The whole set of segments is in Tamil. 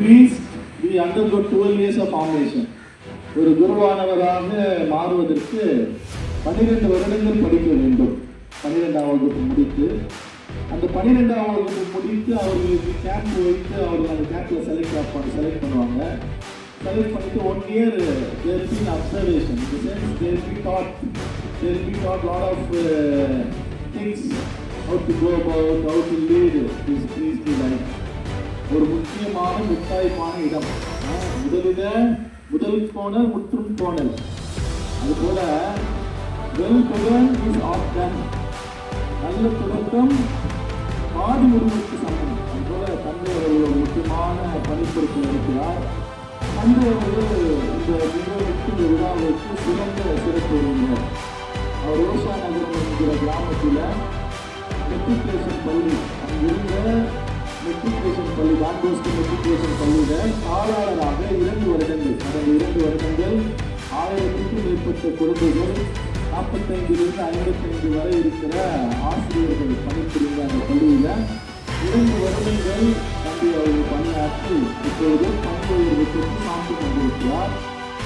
priest, we undergo 12 years of formation. ஒரு குருவானவராக மாறுவதற்கு 12 வருடங்கள் படிக்க வேண்டும். 12ஆம் வகுப்பு முடித்து அந்த 12ஆம் வகுப்பு முடித்து அவர்களுக்கு கேம்ப் வைத்து அவர்கள் அந்த கேம்ப்ல செலக்ட் பண்ணுவாங்க. செலக்ட் பண்ணிட்டு 1 year there will be observation. In the sense they will be taught lot of things, how to go about, how to lead this priestly life. ஒரு முக்கியமான முத்தாய்ப்பான இடம். முதல் கோணல் முற்றும் கோணல். அதுபோல well begun is half done. நல்ல தொடக்கம் பாதி முடிவுக்கு சமம். அதுபோல தந்தை அவர்கள் ஒரு முக்கியமான பணிப்பொறுப்பில் இருக்கிறார். தந்தை அவர்கள் இந்த நிகழ்வுக்கு விழாவிற்கு சிறந்த சிறப்பு வருகிறார். அவர் ரோஷா நகரம் என்கிற கிராமத்தில் மெட்ரிகுலேஷன் பள்ளி அங்கிருந்த மெட்ரிகுலேஷன் பள்ளி டான்போஸ்கோ மெட்ரிகுலேஷன் பள்ளியில் காலாளராக 2 வருடங்கள், கடந்த 2 வருடங்கள் 1000க்கும் மேற்பட்ட குழந்தைகள் 45லிருந்து 55 வரை இருக்கிற ஆசிரியர்கள் பணிபுரிந்த அந்த பள்ளியில் 2 வருடங்கள் தம்பி அவர்கள் பணியாற்றி இப்பொழுது பணி உயர்வு பெற்று சாப்பிட்டு கொண்டிருக்கிறார்.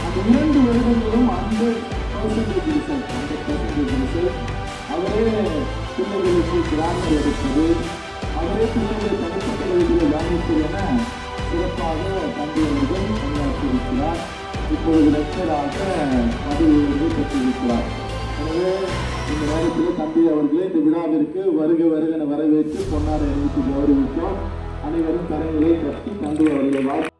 அந்த 2 வருடங்களும் 100% ரிசல்ட். அவரே பிள்ளைகளுக்கு கிராமர் எடுப்பது, அவரே பிள்ளைகளை தனிப்பட்ட வழிகளை கவனிப்பது என சிறப்பாக தம்பி அவர்கள் பணியாற்றியிருக்கிறார். இப்பொழுது லெக்சராக பதவி உயர்வு பெற்றிருக்கிறார். எனவே இந்த நேரத்தில் தம்பி அவர்களே இந்த விழாவிற்கு வருக வருகென வரவேற்று பொன்னாடை அணிவித்து கௌரவித்தோம். அனைவரும் கரங்களை கட்டி தம்பி அவர்களை